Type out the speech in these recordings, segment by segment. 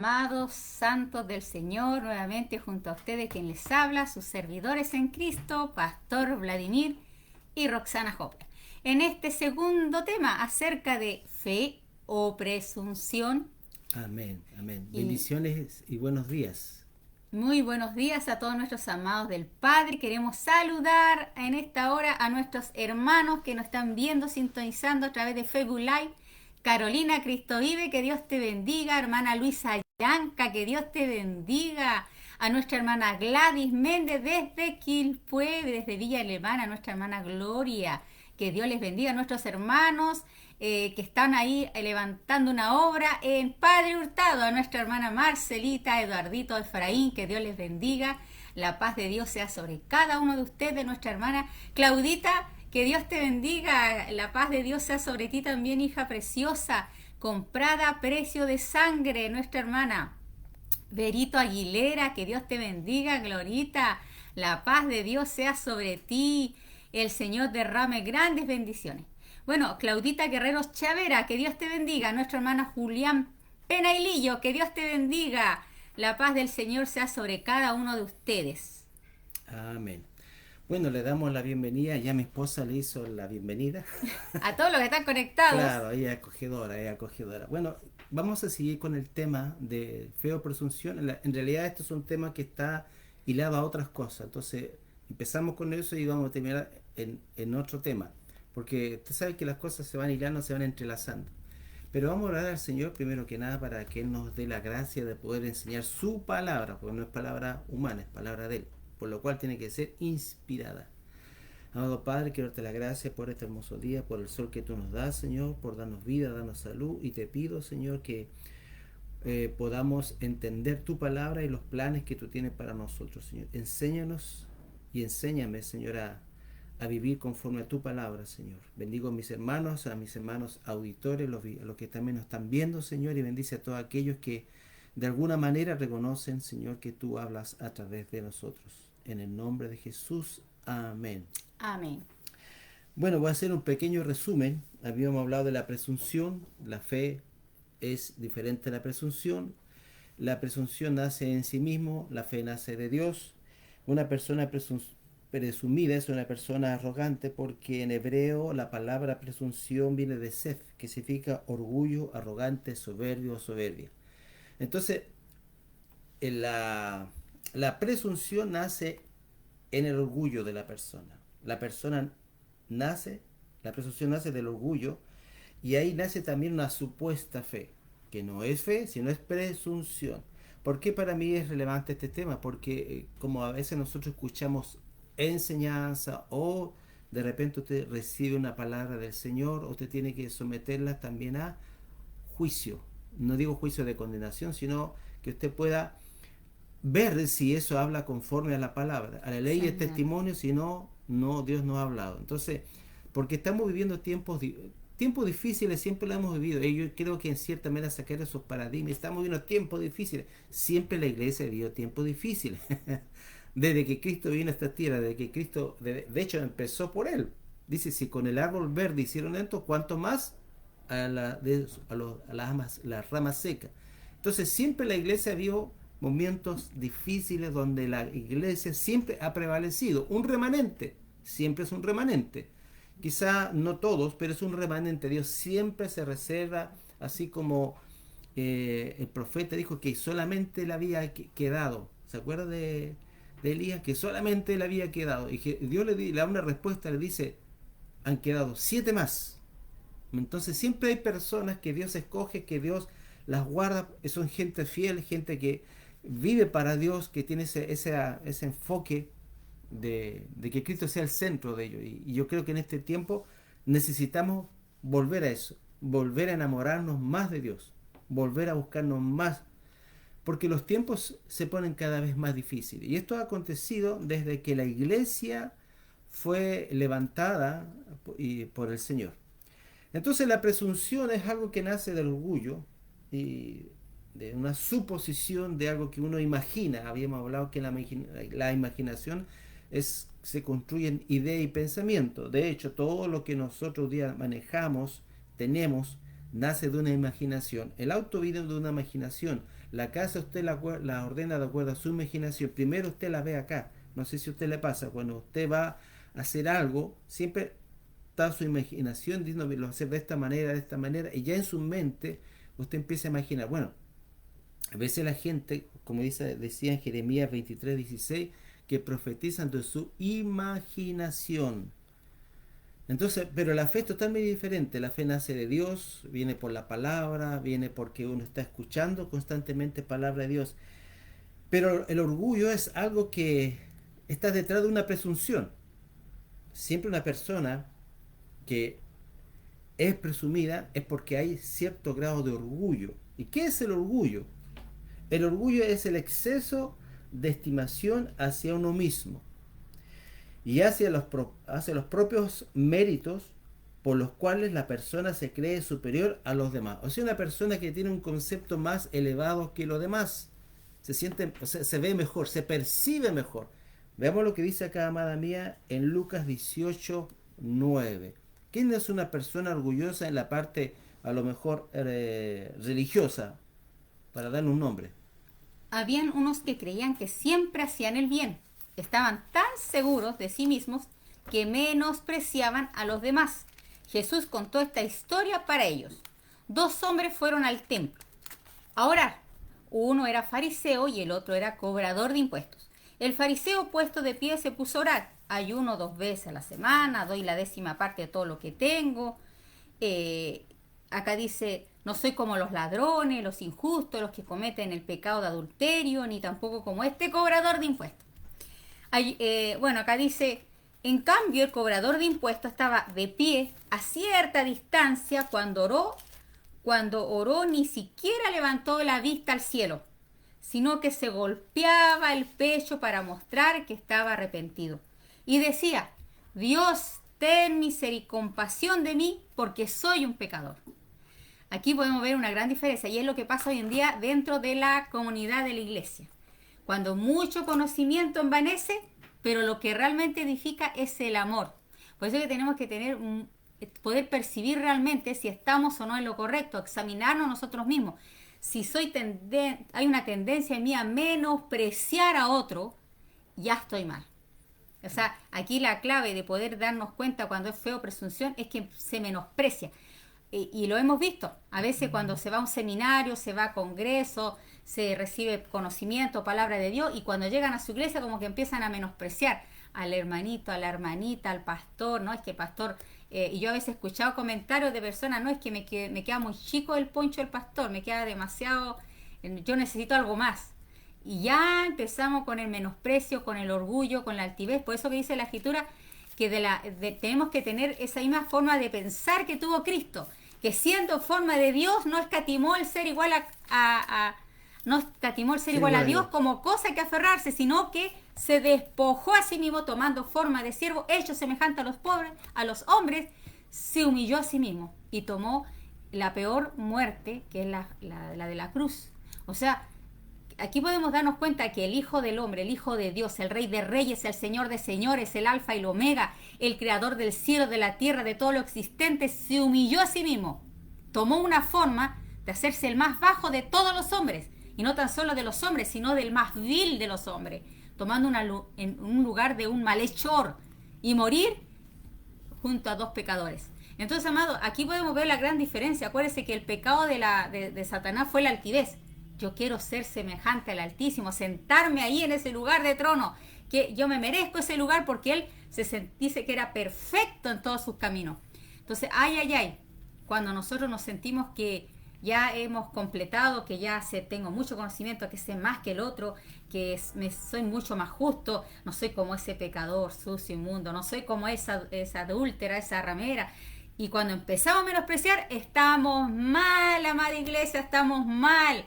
amados santos del Señor, nuevamente junto a ustedes quien les habla, sus servidores en Cristo, Pastor Vladimir y Roxana Hopper. En este segundo tema acerca de fe o presunción. Amén, amén. Y Bendiciones y buenos días. muy buenos días a todos nuestros amados del Padre. Queremos saludar en esta hora a nuestros hermanos que nos están viendo, sintonizando a través de Facebook Live. Carolina Cristo Vive, que Dios te bendiga. Hermana Luisa Yanca, que Dios te bendiga. A nuestra hermana Gladys Méndez desde Quilpué, desde Villa Alemana, a nuestra hermana Gloria. Que Dios les bendiga a nuestros hermanos que están ahí levantando una obra en Padre Hurtado, a nuestra hermana Marcelita, Eduardito, Efraín, que Dios les bendiga. La paz de Dios sea sobre cada uno de ustedes, nuestra hermana Claudita, que Dios te bendiga. La paz de Dios sea sobre ti también, hija preciosa, comprada a precio de sangre, nuestra hermana Berito Aguilera, que Dios te bendiga, Glorita. La paz de Dios sea sobre ti. El Señor derrame grandes bendiciones. Bueno, Claudita Guerreros Chavera, que Dios te bendiga. Nuestra hermana Julián Penailillo, que Dios te bendiga. La paz del Señor sea sobre cada uno de ustedes. Amén. Bueno, le damos la bienvenida. Ya mi esposa le hizo la bienvenida. A todos los que están conectados. Claro, ella es acogedora, ella es acogedora. Bueno, vamos a seguir con el tema de fe o presunción. En realidad esto es un tema que está hilado a otras cosas. Entonces empezamos con eso y vamos a terminar en otro tema. Porque usted sabe que las cosas se van hilando, se van entrelazando. Pero vamos a orar al Señor primero que nada para que Él nos dé la gracia de poder enseñar su palabra, porque no es palabra humana, es palabra de Él, por lo cual tiene que ser inspirada. Amado Padre, quiero darte la gracia por este hermoso día, por el sol que tú nos das, Señor, por darnos vida, darnos salud, y te pido, Señor, que podamos entender tu palabra y los planes que tú tienes para nosotros, Señor. Enséñanos y enséñame, Señor, a vivir conforme a tu palabra, Señor. Bendigo a mis hermanos auditores, los que también nos están viendo, Señor, y bendice a todos aquellos que de alguna manera reconocen, Señor, que tú hablas a través de nosotros. En el nombre de Jesús, amén. Amén. Bueno, voy a hacer un pequeño resumen. Habíamos hablado de la presunción, la fe es diferente a la presunción. La presunción nace en sí mismo, la fe nace de Dios. Una persona presumida es una persona arrogante porque en hebreo la palabra presunción viene de sef, que significa orgullo, arrogante, soberbio o soberbia. Entonces, la presunción nace en el orgullo de la persona. La persona nace, la presunción nace del orgullo y ahí nace también una supuesta fe, que no es fe, sino es presunción. ¿Por qué para mí es relevante este tema? Porque como a veces nosotros escuchamos enseñanza o de repente usted recibe una palabra del Señor, usted tiene que someterla también a juicio. No digo juicio de condenación, sino que usted pueda ver si eso habla conforme a la palabra, a la ley y el Señor. testimonio, si no, no, Dios no ha hablado. Entonces, porque estamos viviendo tiempos difíciles, siempre lo hemos vivido, y yo creo que en cierta manera sacar esos paradigmas, estamos viviendo tiempos difíciles, siempre la iglesia ha vivido tiempos difíciles, desde que Cristo vino a esta tierra, desde que Cristo, de hecho empezó por Él, dice, si con el árbol verde hicieron esto, ¿cuánto más las ramas secas? Entonces siempre la iglesia vio momentos difíciles donde la iglesia siempre ha prevalecido. Un remanente, siempre es un remanente. Quizá no todos, pero es un remanente. Dios siempre se reserva, así como el profeta dijo que solamente le había quedado. ¿Se acuerda de Elías? Que solamente le había quedado. Y que Dios le da una respuesta, le dice, han quedado 7 más. Entonces siempre hay personas que Dios escoge, que Dios las guarda, son gente fiel, gente que vive para Dios, que tiene ese enfoque de que Cristo sea el centro de ello. Y yo creo que en este tiempo necesitamos volver a eso, volver a enamorarnos más de Dios, volver a buscarnos más, porque los tiempos se ponen cada vez más difíciles. Y esto ha acontecido desde que la iglesia fue levantada por el Señor. Entonces la presunción es algo que nace del orgullo y de una suposición de algo que uno imagina. Habíamos hablado que la imaginación se construye en idea y pensamiento. De hecho, todo lo que nosotros hoy día manejamos, tenemos, nace de una imaginación. El auto viene de una imaginación. La casa usted la ordena de acuerdo a su imaginación. Primero usted la ve acá. No sé si a usted le pasa, cuando usted va a hacer algo, siempre está su imaginación diciendo, lo hacer de esta manera, y ya en su mente usted empieza a imaginar. Bueno, a veces la gente, como decía en Jeremías 23:16, que profetizan de su imaginación. Entonces, pero la fe es totalmente diferente. La fe nace de Dios, viene por la palabra, viene porque uno está escuchando constantemente palabra de Dios. Pero el orgullo es algo que está detrás de una presunción. Siempre una persona que es presumida es porque hay cierto grado de orgullo. ¿Y qué es el orgullo? El orgullo es el exceso de estimación hacia uno mismo y hacia los propios méritos por los cuales la persona se cree superior a los demás. O sea, una persona que tiene un concepto más elevado que los demás. Se siente, o sea, se ve mejor, se percibe mejor. Veamos lo que dice acá, amada mía, en Lucas 18:9. ¿Quién es una persona orgullosa en la parte, a lo mejor, religiosa? Para darle un nombre. Habían unos que creían que siempre hacían el bien. Estaban tan seguros de sí mismos que menospreciaban a los demás. Jesús contó esta historia para ellos. Dos hombres fueron al templo a orar. Uno era fariseo y el otro era cobrador de impuestos. El fariseo, puesto de pie, se puso a orar. Ayuno 2 veces a la semana, doy la 10ª parte de todo lo que tengo. Acá dice, no soy como los ladrones, los injustos, los que cometen el pecado de adulterio, ni tampoco como este cobrador de impuestos. Bueno, acá dice, en cambio el cobrador de impuestos estaba de pie a cierta distancia cuando oró. Cuando oró ni siquiera levantó la vista al cielo, sino que se golpeaba el pecho para mostrar que estaba arrepentido. Y decía, Dios, ten compasión de mí porque soy un pecador. Aquí podemos ver una gran diferencia y es lo que pasa hoy en día dentro de la comunidad de la iglesia. Cuando mucho conocimiento envanece, pero lo que realmente edifica es el amor. Por eso que tenemos que poder percibir realmente si estamos o no en lo correcto, examinarnos nosotros mismos. Si hay una tendencia en mí a menospreciar a otro, ya estoy mal. O sea, aquí la clave de poder darnos cuenta cuando es feo presunción es que se menosprecia. Y lo hemos visto. A veces cuando se va a un seminario, se va a congreso, se recibe conocimiento, palabra de Dios, y cuando llegan a su iglesia como que empiezan a menospreciar al hermanito, a la hermanita, al pastor, ¿no? Es que pastor, y yo a veces he escuchado comentarios de personas, no, es que me queda muy chico el poncho del pastor, me queda demasiado, yo necesito algo más. Y ya empezamos con el menosprecio, con el orgullo, con la altivez. Por eso que dice la Escritura que tenemos que tener esa misma forma de pensar que tuvo Cristo, que siendo forma de Dios no escatimó el ser igual a Dios como cosa que aferrarse, sino que se despojó a sí mismo tomando forma de siervo, hecho semejante a los pobres, a los hombres, se humilló a sí mismo y tomó la peor muerte, que es la de la cruz. O sea, aquí podemos darnos cuenta que el Hijo del Hombre, el Hijo de Dios, el Rey de Reyes, el Señor de Señores, el Alfa y el Omega, el Creador del cielo, de la tierra, de todo lo existente, se humilló a sí mismo. Tomó una forma de hacerse el más bajo de todos los hombres, y no tan solo de los hombres, sino del más vil de los hombres, tomando en un lugar de un malhechor y morir junto a 2 pecadores. Entonces, amado, aquí podemos ver la gran diferencia. Acuérdense que el pecado de Satanás fue la altivez. Yo quiero ser semejante al Altísimo, sentarme ahí en ese lugar de trono, que yo me merezco ese lugar porque Él dice que era perfecto en todos sus caminos. Entonces, cuando nosotros nos sentimos que ya hemos completado, que ya tengo mucho conocimiento, que sé más que el otro, que soy mucho más justo, no soy como ese pecador sucio, inmundo, no soy como esa adúltera, esa ramera. Y cuando empezamos a menospreciar, estamos mal, amada iglesia, estamos mal.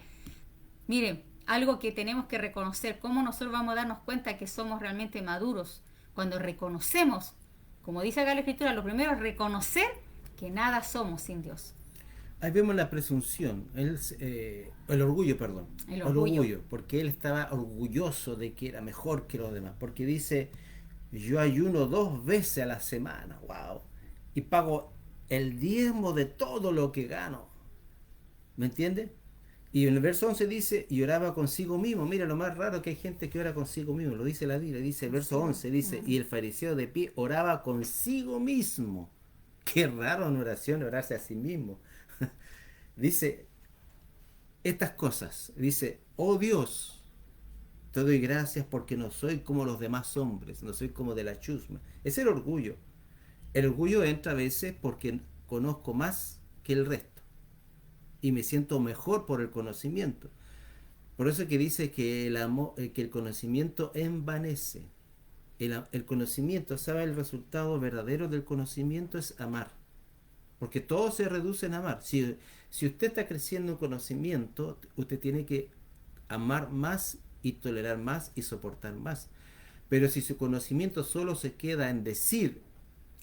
Miren, algo que tenemos que reconocer, cómo nosotros vamos a darnos cuenta que somos realmente maduros, cuando reconocemos, como dice acá la Escritura, lo primero es reconocer que nada somos sin Dios. Ahí vemos la presunción, el orgullo, perdón. El orgullo, porque él estaba orgulloso de que era mejor que los demás, porque dice, yo ayuno 2 veces a la semana, wow, y pago el diezmo de todo lo que gano. ¿Me entiende? Y en el verso 11 dice, y oraba consigo mismo. Mira, lo más raro que hay gente que ora consigo mismo. Lo dice la Biblia, dice el verso Consigo. 11, dice, y el fariseo de pie oraba consigo mismo. Qué raro en oración orarse a sí mismo. Dice estas cosas. Dice, oh Dios, te doy gracias porque no soy como los demás hombres, no soy como de la chusma. Es el orgullo. El orgullo entra a veces porque conozco más que el resto y me siento mejor por el conocimiento. Por eso que dice que que el conocimiento envanece. El conocimiento, ¿sabe? El resultado verdadero del conocimiento es amar. Porque todo se reduce en amar. Si usted está creciendo en conocimiento, usted tiene que amar más y tolerar más y soportar más. Pero si su conocimiento solo se queda en decir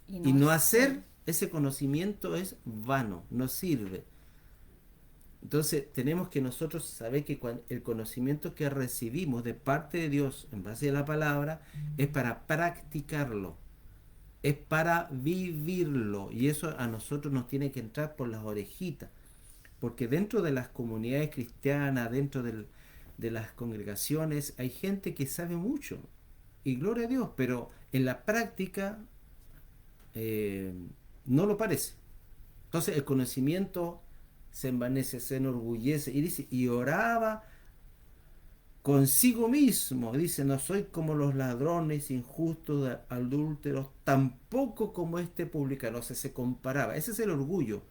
Y y no no hacer. hacer, ese conocimiento es vano, no sirve. Entonces tenemos que nosotros saber que el conocimiento que recibimos de parte de Dios en base a la palabra es para practicarlo, es para vivirlo, y eso a nosotros nos tiene que entrar por las orejitas, porque dentro de las comunidades cristianas, de las congregaciones, hay gente que sabe mucho, y gloria a Dios, pero en la práctica eh, no lo parece. Entonces el conocimiento se envanece, se enorgullece, y dice, y oraba consigo mismo. Dice, no soy como los ladrones, injustos, adúlteros, tampoco como este publicano. O sea, se comparaba. Ese es el orgullo.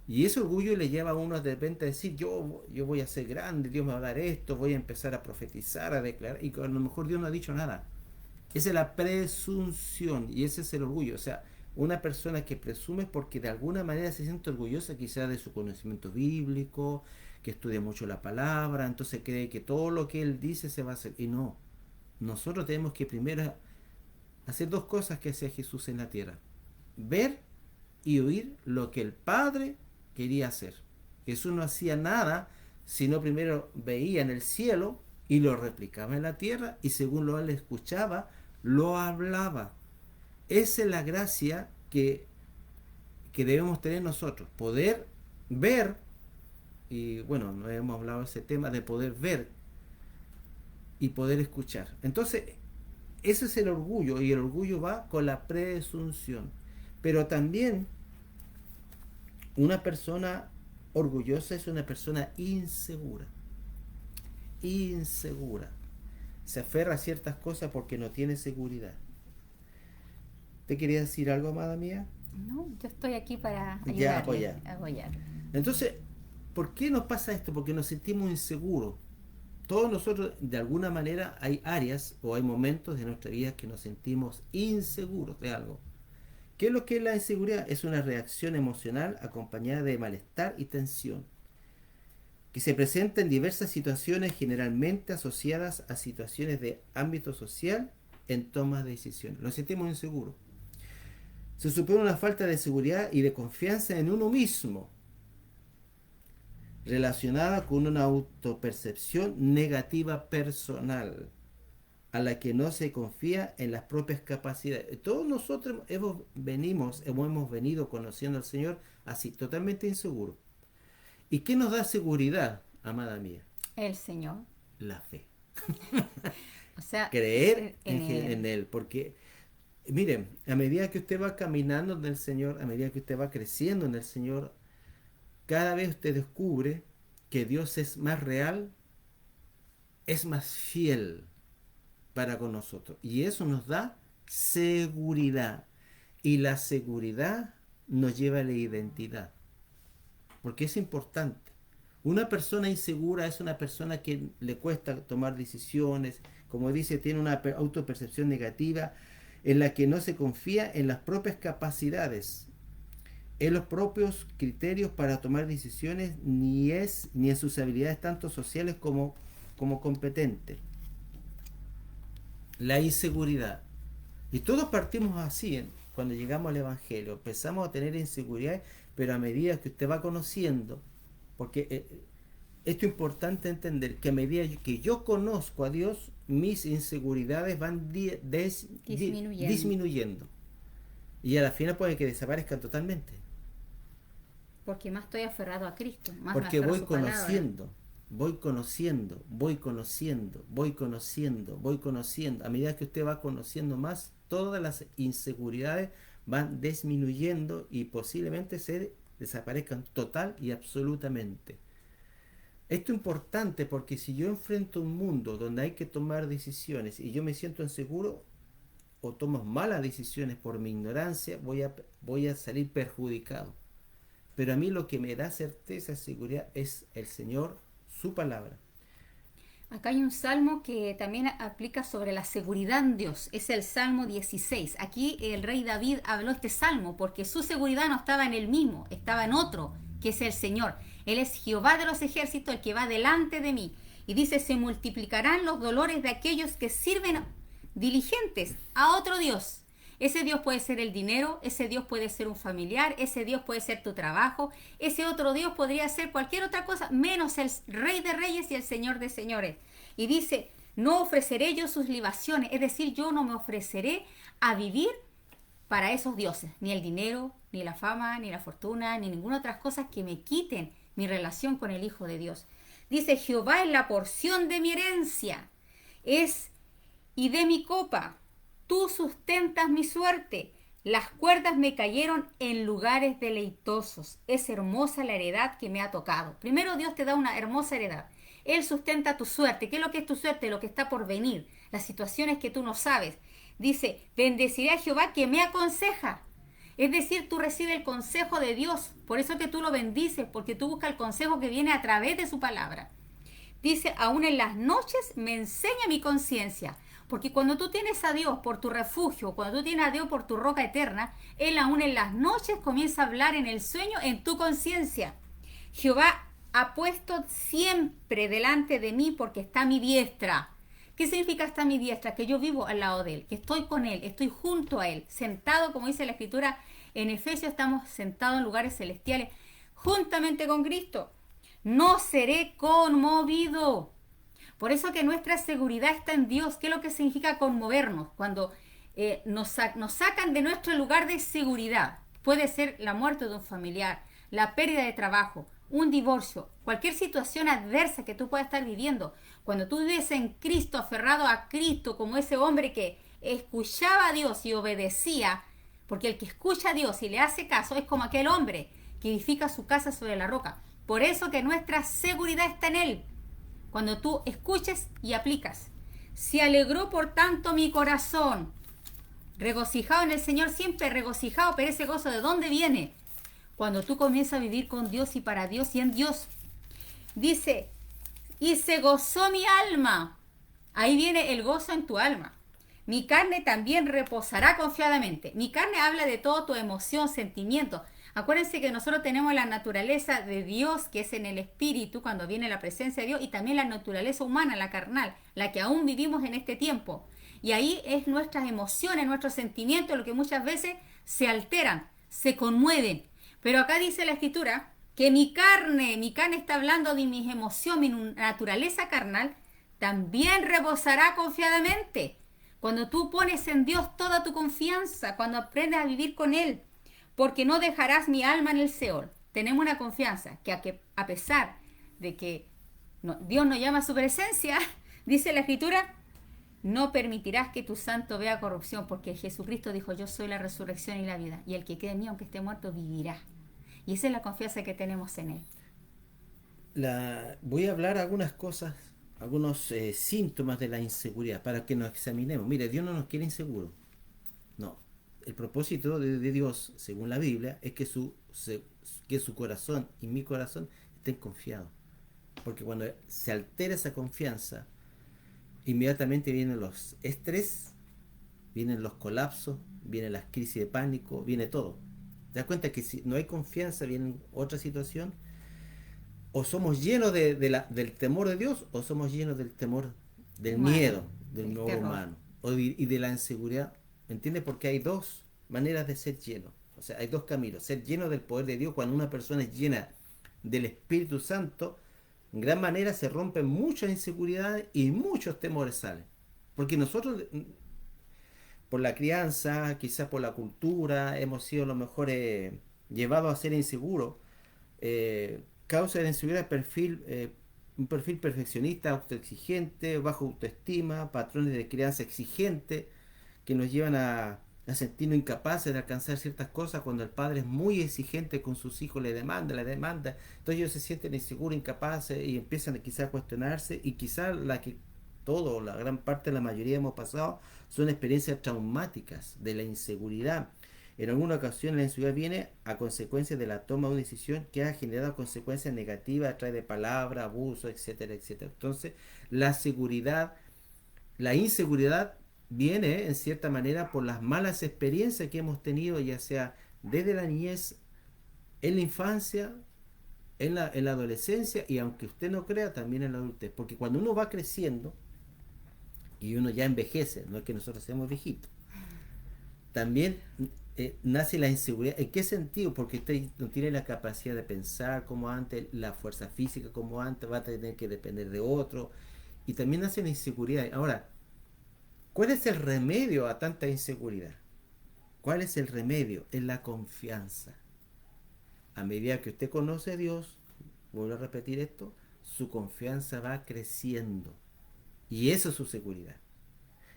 Y ese orgullo le lleva a uno de repente a decir, yo voy a ser grande, Dios me va a dar esto, voy a empezar a profetizar, a declarar, y a lo mejor Dios no ha dicho nada. Esa es la presunción y ese es el orgullo. O sea, una persona que presume porque de alguna manera se siente orgullosa quizás de su conocimiento bíblico, que estudia mucho la palabra, entonces cree que todo lo que él dice se va a hacer. Y no, nosotros tenemos que primero hacer dos cosas que hacía Jesús en la tierra. Ver y oír lo que el Padre quería hacer. Jesús no hacía nada, sino primero veía en el cielo y lo replicaba en la tierra y según lo él escuchaba, lo hablaba. Esa es la gracia que debemos tener nosotros, poder ver, y bueno, no hemos hablado de ese tema, de poder ver y poder escuchar. Entonces, ese es el orgullo, y el orgullo va con la presunción. Pero también una persona orgullosa es una persona insegura. Insegura. Se aferra a ciertas cosas porque no tiene seguridad. ¿Te quería decir algo, amada mía? No, yo estoy aquí para Ya, ayudarle, apoyar. apoyar. Entonces, ¿por qué nos pasa esto? Porque nos sentimos inseguros. Todos nosotros, de alguna manera, hay áreas o hay momentos de nuestra vida que nos sentimos inseguros de algo. ¿Qué es lo que es la inseguridad? Es una reacción emocional acompañada de malestar y tensión, que se presenta en diversas situaciones generalmente asociadas a situaciones de ámbito social en tomas de decisiones. Nos sentimos inseguros. Se supone una falta de seguridad y de confianza en uno mismo, relacionada con una autopercepción negativa personal, a la que no se confía en las propias capacidades. Todos nosotros hemos venido conociendo al Señor así, totalmente inseguros. ¿Y qué nos da seguridad, amada mía? El Señor. La fe. O sea, Creer en Él. en Él, porque miren, a medida que usted va caminando en el Señor, a medida que usted va creciendo en el Señor, cada vez usted descubre que Dios es más real, es más fiel para con nosotros. Y eso nos da seguridad. Y la seguridad nos lleva a la identidad. Porque es importante. Una persona insegura es una persona que le cuesta tomar decisiones, como dice, tiene una autopercepción negativa en la que no se confía en las propias capacidades, en los propios criterios para tomar decisiones, ni en sus habilidades tanto sociales como competentes. La inseguridad. Y todos partimos así, cuando llegamos al Evangelio. Empezamos a tener inseguridades, pero a medida que usted va conociendo, porque esto es importante entender, que a medida que yo conozco a Dios, mis inseguridades van disminuyendo. Y a la final puede que desaparezcan totalmente. Porque más estoy aferrado a Cristo, más me Porque aferro a voy su palabra. conociendo, voy conociendo, voy conociendo, voy conociendo, voy conociendo. A medida que usted va conociendo más, todas las inseguridades van disminuyendo y posiblemente se desaparezcan total y absolutamente. Esto es importante porque si yo enfrento un mundo donde hay que tomar decisiones y yo me siento inseguro o tomo malas decisiones por mi ignorancia, voy a salir perjudicado. Pero a mí lo que me da certeza y seguridad es el Señor, su palabra. Acá hay un salmo que también aplica sobre la seguridad en Dios. Es el Salmo 16. Aquí el rey David habló este salmo porque su seguridad no estaba en él mismo, estaba en otro, que es el Señor. Él es Jehová de los ejércitos, el que va delante de mí. Y dice, se multiplicarán los dolores de aquellos que sirven diligentes a otro Dios. Ese Dios puede ser el dinero, ese Dios puede ser un familiar, ese Dios puede ser tu trabajo, ese otro Dios podría ser cualquier otra cosa, menos el Rey de Reyes y el Señor de Señores. Y dice, no ofreceré yo sus libaciones, es decir, yo no me ofreceré a vivir para esos dioses, ni el dinero, ni la fama, ni la fortuna, ni ninguna otra cosa que me quiten mi relación con el Hijo de Dios. Dice, Jehová es la porción de mi herencia, es y de mi copa. Tú sustentas mi suerte. Las cuerdas me cayeron en lugares deleitosos. Es hermosa la heredad que me ha tocado. Primero Dios te da una hermosa heredad. Él sustenta tu suerte. ¿Qué es lo que es tu suerte? Lo que está por venir. Las situaciones que tú no sabes. Dice, bendeciré a Jehová que me aconseja. Es decir, tú recibes el consejo de Dios. Por eso que tú lo bendices, porque tú buscas el consejo que viene a través de su palabra. Dice, aún en las noches me enseña mi conciencia. Porque cuando tú tienes a Dios por tu refugio, cuando tú tienes a Dios por tu roca eterna, Él aún en las noches comienza a hablar en el sueño en tu conciencia. Jehová ha puesto siempre delante de mí porque está a mi diestra. ¿Qué significa está a mi diestra? Que yo vivo al lado de Él, que estoy con Él, estoy junto a Él, sentado, como dice la Escritura, en Efesios estamos sentados en lugares celestiales, juntamente con Cristo. No seré conmovido. Por eso que nuestra seguridad está en Dios. ¿Qué es lo que significa conmovernos? Cuando nos sacan de nuestro lugar de seguridad. Puede ser la muerte de un familiar, la pérdida de trabajo, un divorcio, cualquier situación adversa que tú puedas estar viviendo. Cuando tú vives en Cristo, aferrado a Cristo, como ese hombre que escuchaba a Dios y obedecía, porque el que escucha a Dios y le hace caso es como aquel hombre que edifica su casa sobre la roca. Por eso que nuestra seguridad está en Él. Cuando tú escuches y aplicas. Se alegró por tanto mi corazón. Regocijado en el Señor, siempre regocijado, pero ese gozo ¿de dónde viene? Cuando tú comienzas a vivir con Dios y para Dios y en Dios. Dice, y se gozó mi alma. Ahí viene el gozo en tu alma. Mi carne también reposará confiadamente. Mi carne habla de todo tu emoción, sentimiento. Acuérdense que nosotros tenemos la naturaleza de Dios, que es en el espíritu, cuando viene la presencia de Dios, y también la naturaleza humana, la carnal, la que aún vivimos en este tiempo. Y ahí es nuestras emociones, nuestros sentimientos, lo que muchas veces se alteran, se conmueven. Pero acá dice la Escritura que mi carne está hablando de mis emociones, mi naturaleza carnal, también reposará confiadamente. Cuando tú pones en Dios toda tu confianza, cuando aprendes a vivir con Él, porque no dejarás mi alma en el Seol. Tenemos una confianza que a pesar de que Dios nos llama a su presencia, dice la Escritura, no permitirás que tu santo vea corrupción, porque Jesucristo dijo, yo soy la resurrección y la vida, y el que quede en mí, aunque esté muerto, vivirá. Y esa es la confianza que tenemos en Él. Voy a hablar algunas cosas, algunos síntomas de la inseguridad, para que nos examinemos. Mire, Dios no nos quiere inseguros. No. El propósito de Dios, según la Biblia, es que su corazón y mi corazón estén confiados. Porque cuando se altera esa confianza, inmediatamente vienen los estrés, vienen los colapsos, vienen las crisis de pánico, viene todo. ¿Te das cuenta que si no hay confianza, viene otra situación? O somos llenos del temor de Dios, o somos llenos del temor, del miedo, del nuevo humano, y de la inseguridad. ¿Me entiendes? Porque hay dos maneras de ser lleno. O sea, hay dos caminos. Ser lleno del poder de Dios, cuando una persona es llena del Espíritu Santo, en gran manera se rompen muchas inseguridades y muchos temores salen. Porque nosotros, por la crianza, quizás por la cultura, hemos sido a lo mejor llevados a ser inseguros. Causa de la inseguridad, un perfil perfeccionista, autoexigente, bajo autoestima, patrones de crianza exigente que nos llevan a sentirnos incapaces de alcanzar ciertas cosas cuando el padre es muy exigente con sus hijos, le demanda, entonces ellos se sienten inseguros, incapaces y empiezan quizás a cuestionarse y quizás la gran parte, la mayoría hemos pasado, son experiencias traumáticas de la inseguridad. En alguna ocasión la inseguridad viene a consecuencia de la toma de una decisión que ha generado consecuencias negativas a través de palabras, abuso, etcétera, etcétera. Entonces, la inseguridad viene en cierta manera por las malas experiencias que hemos tenido, ya sea desde la niñez, en la infancia, en la adolescencia y aunque usted no crea, también en la adultez. Porque cuando uno va creciendo y uno ya envejece, no es que nosotros seamos viejitos, también nace la inseguridad. ¿En qué sentido? Porque usted no tiene la capacidad de pensar como antes, la fuerza física como antes, va a tener que depender de otro. Y también nace la inseguridad. Ahora, ¿cuál es el remedio a tanta inseguridad? ¿Cuál es el remedio? Es la confianza. A medida que usted conoce a Dios, vuelvo a repetir esto, su confianza va creciendo. Y eso es su seguridad.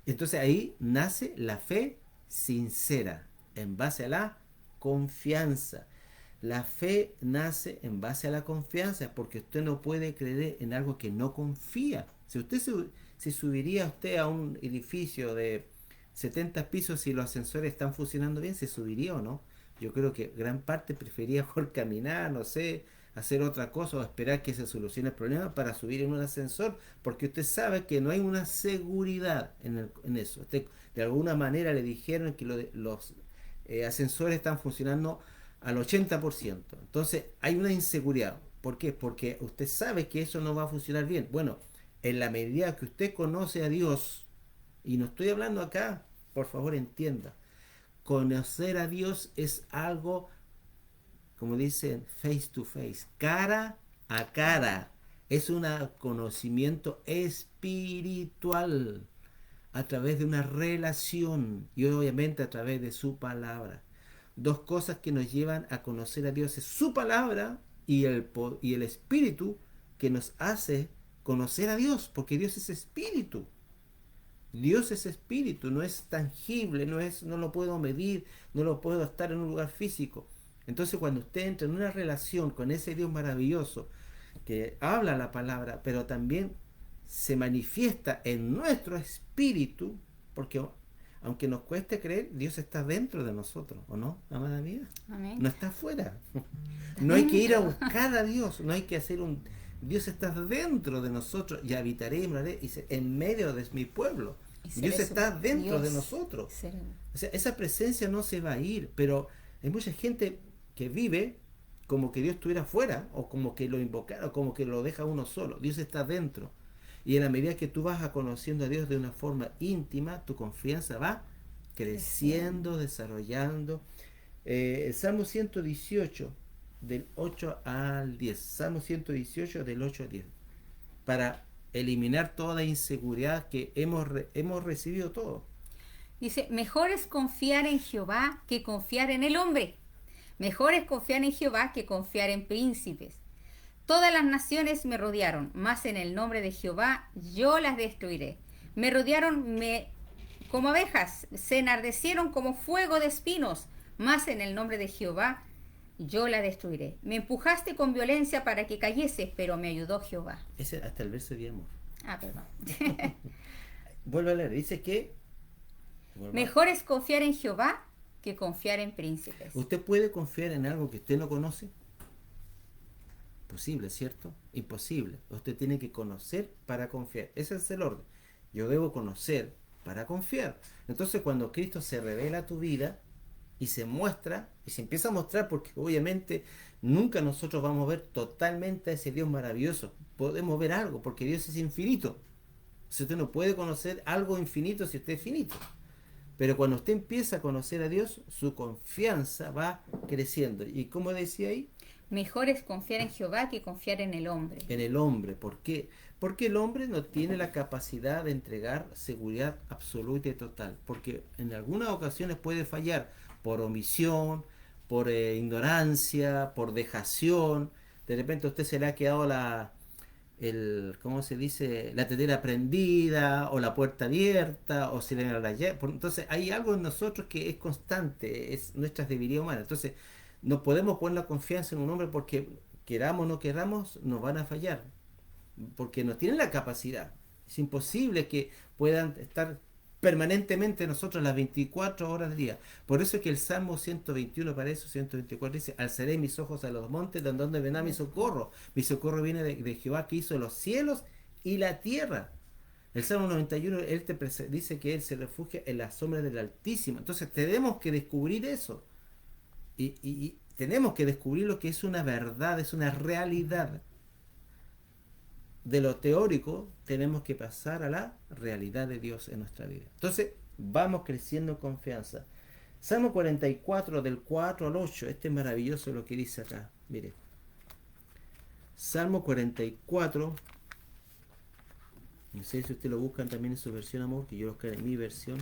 Entonces ahí nace la fe sincera, en base a la confianza. La fe nace en base a la confianza, porque usted no puede creer en algo que no confía. Si subiría usted a un edificio de 70 pisos y los ascensores están funcionando bien, ¿se subiría o no? Yo creo que gran parte prefería mejor caminar, no sé, hacer otra cosa o esperar que se solucione el problema para subir en un ascensor, porque usted sabe que no hay una seguridad en eso. Usted, de alguna manera le dijeron que los ascensores están funcionando al 80%. Entonces hay una inseguridad. ¿Por qué? Porque usted sabe que eso no va a funcionar bien. Bueno, en la medida que usted conoce a Dios, y no estoy hablando acá, por favor entienda, conocer a Dios es algo, como dicen, face to face, cara a cara. Es un conocimiento espiritual a través de una relación y obviamente a través de su palabra. Dos cosas que nos llevan a conocer a Dios es su palabra y el espíritu que nos hace conocer a Dios, porque Dios es espíritu. Dios es espíritu, no es tangible, no lo puedo medir, no lo puedo estar en un lugar físico. Entonces cuando usted entra en una relación con ese Dios maravilloso que habla la palabra, pero también se manifiesta en nuestro espíritu, porque aunque nos cueste creer, Dios está dentro de nosotros, ¿o no, amada mía? Amén. No está afuera. No hay que ir a buscar a Dios, no hay que hacer Dios está dentro de nosotros y habitaré y moraré en medio de mi pueblo. Dios está dentro de nosotros. O sea, esa presencia no se va a ir, pero hay mucha gente que vive como que Dios estuviera fuera, o como que lo invocara, o como que lo deja uno solo. Dios está dentro. Y en la medida que tú vas conociendo a Dios de una forma íntima, tu confianza va creciendo, desarrollando. El Salmo 118, del 8 al 10. Salmo 118, del 8 al 10. Para eliminar toda inseguridad que hemos recibido todo. Dice, mejor es confiar en Jehová que confiar en el hombre. Mejor es confiar en Jehová que confiar en príncipes. Todas las naciones me rodearon, mas en el nombre de Jehová yo las destruiré. Me rodearon como abejas, se enardecieron como fuego de espinos, mas en el nombre de Jehová yo la destruiré. Me empujaste con violencia para que cayese, pero me ayudó Jehová. Ese hasta el verso 10, amor. Perdón. Vuelvo a leer, dice que... Mejor es confiar en Jehová que confiar en príncipes. ¿Usted puede confiar en algo que usted no conoce? Imposible, ¿cierto? Imposible. Usted tiene que conocer para confiar. Ese es el orden. Yo debo conocer para confiar. Entonces cuando Cristo se revela a tu vida y se muestra, y se empieza a mostrar, porque obviamente nunca nosotros vamos a ver totalmente a ese Dios maravilloso. Podemos ver algo, porque Dios es infinito. Si usted no puede conocer algo infinito si usted es finito. Pero cuando usted empieza a conocer a Dios, su confianza va creciendo. ¿Y como decía ahí? Mejor es confiar en Jehová que confiar en el hombre. En el hombre. ¿Por qué? Porque el hombre no tiene la capacidad de entregar seguridad absoluta y total. Porque en algunas ocasiones puede fallar por omisión, por ignorancia, por dejación. De repente a usted se le ha quedado ¿cómo se dice? La tetera prendida o la puerta abierta o se le la llave. Entonces hay algo en nosotros que es constante, es nuestras debilidades humanas. Entonces no podemos poner la confianza en un hombre porque queramos o no queramos, nos van a fallar, porque no tienen la capacidad. Es imposible que puedan estar permanentemente nosotros las 24 horas del día. Por eso es que el Salmo 121, para eso 124 dice: alzaré mis ojos a los montes, de donde vendrá mi socorro. Mi socorro viene de Jehová, que hizo los cielos y la tierra. El Salmo 91, dice que él se refugia en la sombra del Altísimo. Entonces tenemos que descubrir eso. Y tenemos que descubrir lo que es una verdad, es una realidad. De lo teórico tenemos que pasar a la realidad de Dios en nuestra vida. Entonces vamos creciendo en confianza. Salmo 44 del 4 al 8. Este es maravilloso lo que dice acá. Mire. Salmo 44. No sé si ustedes lo buscan también en su versión, amor, que yo lo buscaré en mi versión.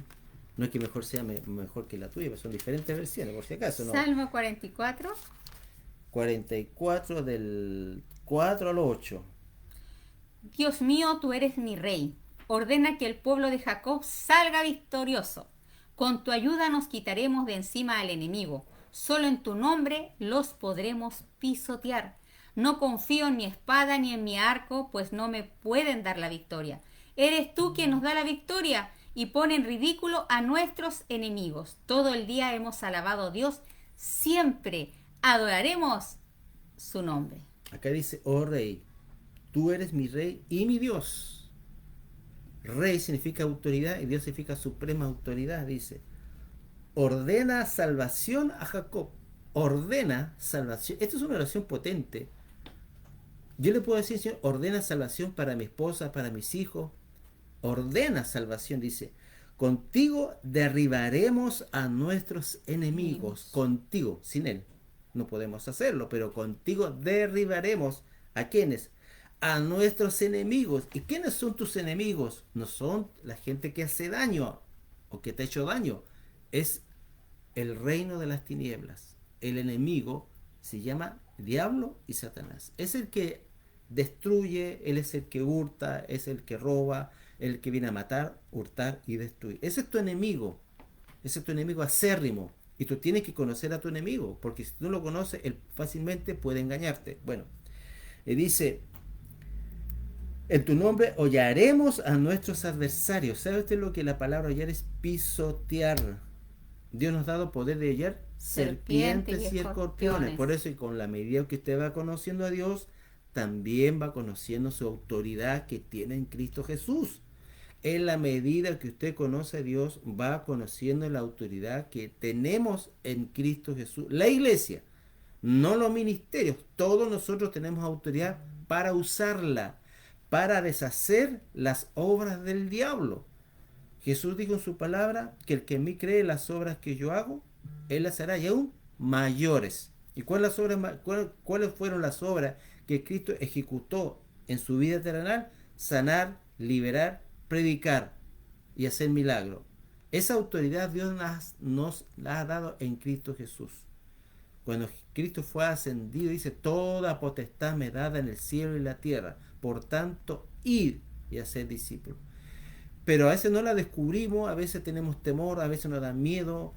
No es que mejor sea mejor que la tuya, pero son diferentes versiones, por si acaso. ¿No? Salmo 44. 44 del 4 al 8. Dios mío, tú eres mi rey. Ordena que el pueblo de Jacob salga victorioso. Con tu ayuda nos quitaremos de encima al enemigo. Solo en tu nombre los podremos pisotear. No confío en mi espada ni en mi arco, pues no me pueden dar la victoria. Eres tú quien nos da la victoria y pone en ridículo a nuestros enemigos. Todo el día hemos alabado a Dios. Siempre adoraremos su nombre. Acá dice: oh rey, tú eres mi rey y mi Dios. Rey significa autoridad y Dios significa suprema autoridad, dice. Ordena salvación a Jacob. Ordena salvación. Esto es una oración potente. Yo le puedo decir: Señor, ordena salvación para mi esposa, para mis hijos. Ordena salvación, dice. Contigo derribaremos a nuestros enemigos. Contigo, sin él no podemos hacerlo, pero contigo derribaremos. ¿A quiénes? A nuestros enemigos. ¿Y quiénes son tus enemigos? No son la gente que hace daño o que te ha hecho daño. Es el reino de las tinieblas. El enemigo se llama diablo y Satanás. Es el que destruye, él es el que hurta, es el que roba, el que viene a matar, hurtar y destruir. Ese es tu enemigo. Ese es tu enemigo acérrimo. Y tú tienes que conocer a tu enemigo, porque si tú no lo conoces, él fácilmente puede engañarte. Bueno, dice: en tu nombre hollaremos a nuestros adversarios. ¿Sabe usted lo que la palabra hollar es? Pisotear. Dios nos ha dado poder de hollar serpientes y escorpiones. Por eso, y con la medida que usted va conociendo a Dios, también va conociendo su autoridad que tiene en Cristo Jesús. En la medida que usted conoce a Dios, va conociendo la autoridad que tenemos en Cristo Jesús. La iglesia, no los ministerios, todos nosotros tenemos autoridad para usarla, para deshacer las obras del diablo. Jesús dijo en su palabra que el que en mí cree, las obras que yo hago, él las hará y aún mayores. ¿Y cuáles fueron las obras que Cristo ejecutó en su vida terrenal? Sanar, liberar, predicar y hacer milagros. Esa autoridad Dios nos la ha dado en Cristo Jesús. Cuando Cristo fue ascendido, dice: toda potestad me dada en el cielo y la tierra. Por tanto, id y hacer discípulos. Pero a veces no la descubrimos, a veces tenemos temor, a veces nos da miedo.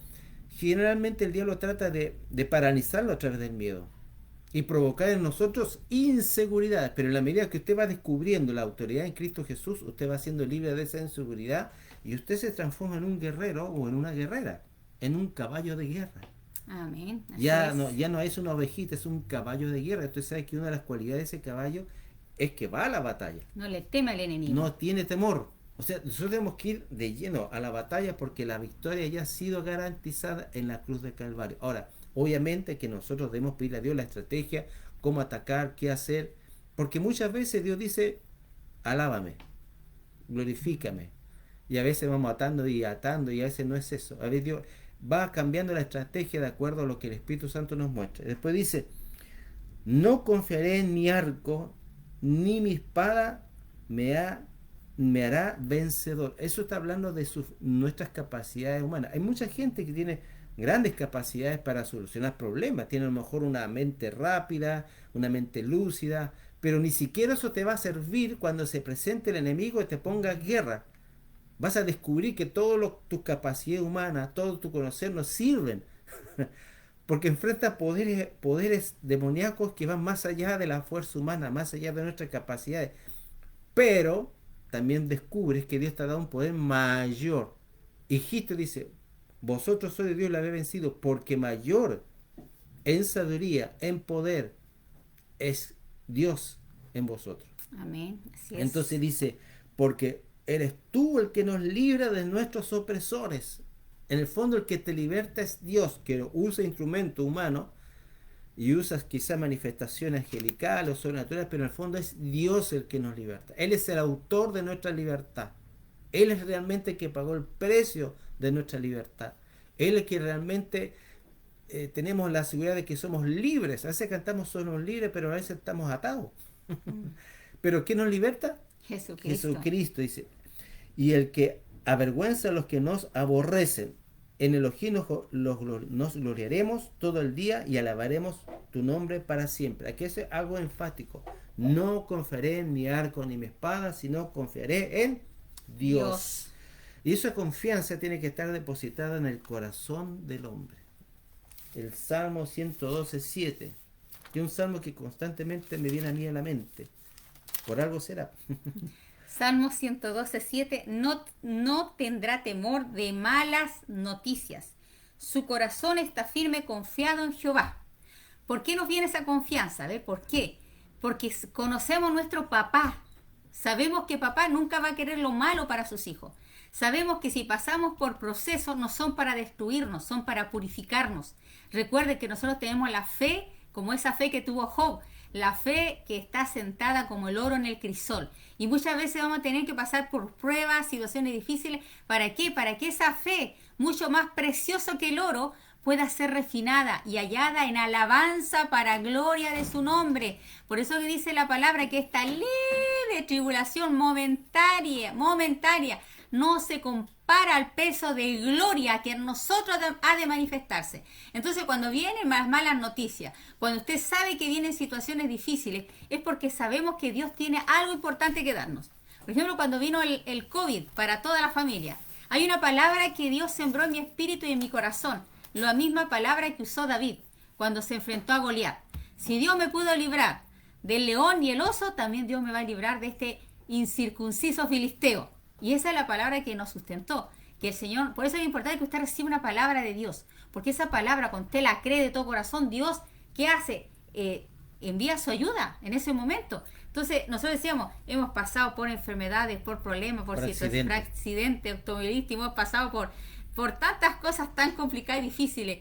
Generalmente el diablo trata de paralizarlo a través del miedo y provocar en nosotros inseguridad. Pero en la medida que usted va descubriendo la autoridad en Cristo Jesús, usted va siendo libre de esa inseguridad y usted se transforma en un guerrero o en una guerrera, en un caballo de guerra. Amén. Ya no es una ovejita, es un caballo de guerra. Usted sabe que una de las cualidades de ese caballo es que va a la batalla. No le teme al enemigo. No tiene temor. O sea, nosotros tenemos que ir de lleno a la batalla porque la victoria ya ha sido garantizada en la cruz del Calvario. Ahora, obviamente que nosotros debemos pedirle a Dios la estrategia, cómo atacar, qué hacer, porque muchas veces Dios dice: alábame, glorifícame. Y a veces vamos atando y a veces no es eso. A veces Dios va cambiando la estrategia de acuerdo a lo que el Espíritu Santo nos muestra. Después dice: no confiaré en mi arco, ni mi espada me hará vencedor. Eso está hablando de nuestras capacidades humanas. Hay mucha gente que tiene grandes capacidades para solucionar problemas. Tiene a lo mejor una mente rápida, una mente lúcida, pero ni siquiera eso te va a servir cuando se presente el enemigo y te ponga guerra. Vas a descubrir que todas tus capacidades humanas, todo tu conocer no sirven. Porque enfrenta poderes demoníacos que van más allá de la fuerza humana, más allá de nuestras capacidades. Pero también descubres que Dios te ha dado un poder mayor. Hijito dice, vosotros sois de Dios, la habéis vencido, porque mayor en sabiduría, en poder, es Dios en vosotros. Amén. Así es. Entonces dice, porque eres tú el que nos libra de nuestros opresores. En el fondo el que te liberta es Dios, que usa instrumento humano y usas quizás manifestaciones angelicales o sobrenaturales, pero en el fondo es Dios el que nos liberta. Él es el autor de nuestra libertad. Él es realmente el que pagó el precio de nuestra libertad. Él es el que realmente tenemos la seguridad de que somos libres. A veces cantamos somos libres, pero a veces estamos atados. ¿Pero quién nos liberta? Jesucristo. Jesucristo, dice. Y el que avergüenza a los que nos aborrecen. En Elohim nos gloriaremos todo el día y alabaremos tu nombre para siempre. Aquí es algo enfático. No confiaré en mi arco ni mi espada, sino confiaré en Dios. Y esa confianza tiene que estar depositada en el corazón del hombre. El Salmo 112:7, que es un salmo que constantemente me viene a mí a la mente. Por algo será. Salmo 112:7, no tendrá temor de malas noticias. Su corazón está firme, confiado en Jehová. ¿Por qué nos viene esa confianza? ¿Ve? ¿Por qué? Porque conocemos nuestro papá. Sabemos que papá nunca va a querer lo malo para sus hijos. Sabemos que si pasamos por procesos no son para destruirnos, son para purificarnos. Recuerden que nosotros tenemos la fe, como esa fe que tuvo Job, la fe que está sentada como el oro en el crisol. Y muchas veces vamos a tener que pasar por pruebas, situaciones difíciles. ¿Para qué? Para que esa fe, mucho más preciosa que el oro, pueda ser refinada y hallada en alabanza para gloria de su nombre. Por eso que dice la palabra que esta leve tribulación momentaria, no se compara al peso de gloria que en nosotros ha de manifestarse. Entonces, cuando vienen las malas noticias, cuando usted sabe que vienen situaciones difíciles, es porque sabemos que Dios tiene algo importante que darnos. Por ejemplo, cuando vino el COVID para toda la familia, hay una palabra que Dios sembró en mi espíritu y en mi corazón. La misma palabra que usó David cuando se enfrentó a Goliat. Si Dios me pudo librar del león y el oso, también Dios me va a librar de este incircunciso filisteo. Y esa es la palabra que nos sustentó. Que el Señor, por eso es importante que usted reciba una palabra de Dios. Porque esa palabra, cuando usted la cree de todo corazón, Dios, ¿qué hace? Envía su ayuda en ese momento. Entonces, nosotros decíamos, hemos pasado por enfermedades, por problemas, por accidentes automovilísticos, hemos pasado por tantas cosas tan complicadas y difíciles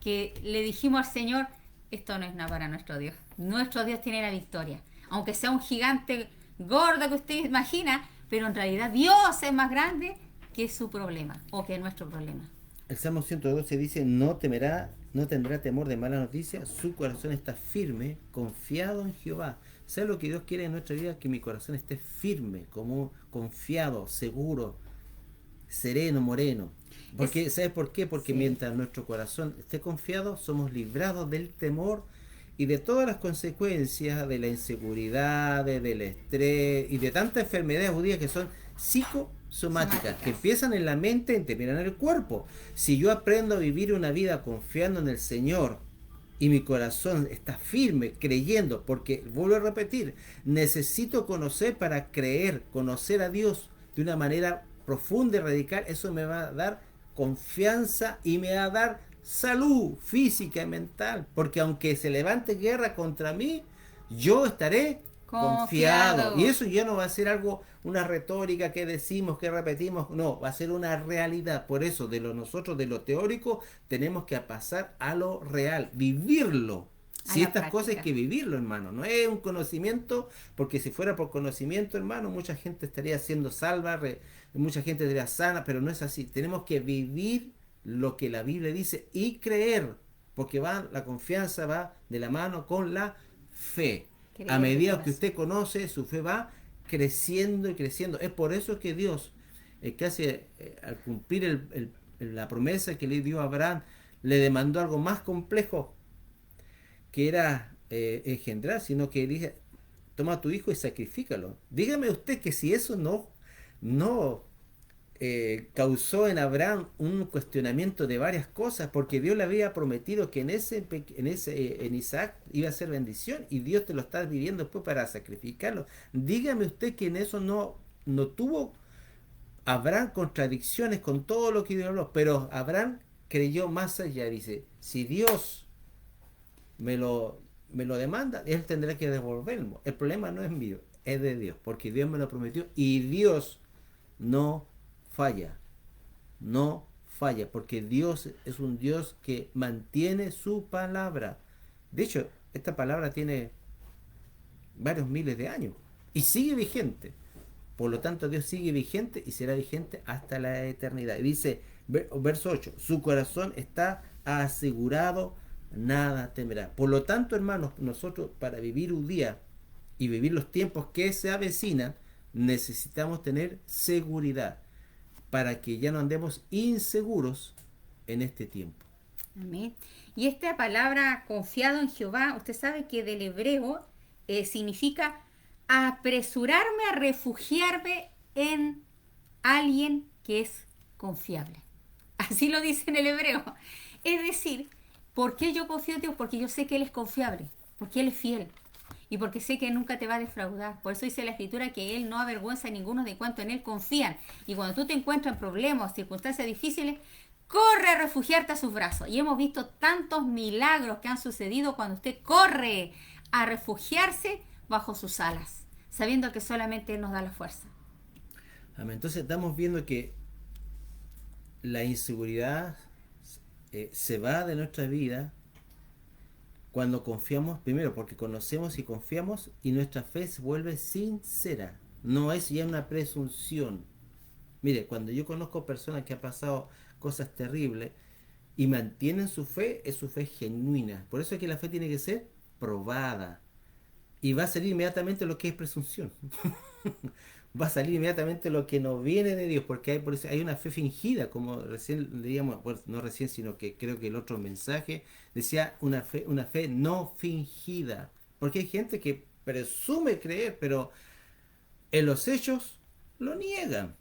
que le dijimos al Señor, esto no es nada para nuestro Dios. Nuestro Dios tiene la victoria. Aunque sea un gigante gordo que usted imagina, pero en realidad Dios es más grande que su problema o que nuestro problema. El Salmo 112 dice, no tendrá temor de mala noticia, su corazón está firme, confiado en Jehová. ¿Sabes lo que Dios quiere en nuestra vida? Que mi corazón esté firme, como confiado, seguro, sereno, moreno. Porque, ¿sabes por qué? Porque mientras nuestro corazón esté confiado, somos librados del temor y de todas las consecuencias de la inseguridad, del estrés y de tantas enfermedades judías que son psicosomáticas, que empiezan en la mente y terminan en el cuerpo. Si yo aprendo a vivir una vida confiando en el Señor y mi corazón está firme, creyendo, porque, vuelvo a repetir, necesito conocer para creer, conocer a Dios de una manera profunda y radical, eso me va a dar confianza y me va a dar salud física y mental, porque aunque se levante guerra contra mí, yo estaré confiado. Y eso ya no va a ser algo, una retórica que decimos, que repetimos, no, va a ser una realidad. Por eso nosotros de lo teórico tenemos que pasar a lo real, vivirlo. Si estas cosas hay que vivirlo, hermano, no es un conocimiento, porque si fuera por conocimiento, hermano, mucha gente estaría siendo salva, mucha gente estaría sana, pero no es así. Tenemos que vivir lo que la Biblia dice y creer, porque la confianza va de la mano con la fe. A medida que usted conoce, su fe va creciendo y creciendo. Es por eso que Dios, casi al cumplir la promesa que le dio a Abraham, le demandó algo más complejo, que era engendrar, sino que dije, toma a tu hijo y sacrifícalo. Dígame usted que si eso no causó en Abraham un cuestionamiento de varias cosas, porque Dios le había prometido que en Isaac iba a ser bendición, y Dios te lo está viviendo después para sacrificarlo. Dígame usted que en eso no tuvo Abraham contradicciones con todo lo que Dios habló, pero Abraham creyó más allá, dice, si Dios me lo, me lo demanda, él tendrá que devolverlo. El problema no es mío, es de Dios, porque Dios me lo prometió y Dios no falla, no falla, porque Dios es un Dios que mantiene su palabra. De hecho, esta palabra tiene varios miles de años y sigue vigente. Por lo tanto, Dios sigue vigente y será vigente hasta la eternidad. Y dice, verso 8, su corazón está asegurado, nada temerá. Por lo tanto, hermanos, nosotros para vivir un día y vivir los tiempos que se avecinan, necesitamos tener seguridad para que ya no andemos inseguros en este tiempo. Amén. Y esta palabra confiado en Jehová, usted sabe que del hebreo significa apresurarme a refugiarme en alguien que es confiable. Así lo dice en el hebreo. Es decir, ¿por qué yo confío en Dios? Porque yo sé que Él es confiable, porque Él es fiel y porque sé que nunca te va a defraudar. Por eso dice la Escritura que Él no avergüenza a ninguno de cuanto en Él confían. Y cuando tú te encuentras en problemas, circunstancias difíciles, corre a refugiarte a sus brazos. Y hemos visto tantos milagros que han sucedido cuando usted corre a refugiarse bajo sus alas, sabiendo que solamente Él nos da la fuerza. Amén. Entonces estamos viendo que la inseguridad se va de nuestra vida cuando confiamos, primero porque conocemos y confiamos, y nuestra fe se vuelve sincera. No es ya una presunción. Mire, cuando yo conozco personas que han pasado cosas terribles y mantienen su fe, es su fe genuina. Por eso es que la fe tiene que ser probada. Y va a salir inmediatamente lo que es presunción. Va a salir inmediatamente lo que no viene de Dios, porque por eso hay una fe fingida, como recién leíamos, bueno, no recién, sino que creo que el otro mensaje decía una fe no fingida. Porque hay gente que presume creer, pero en los hechos lo niegan.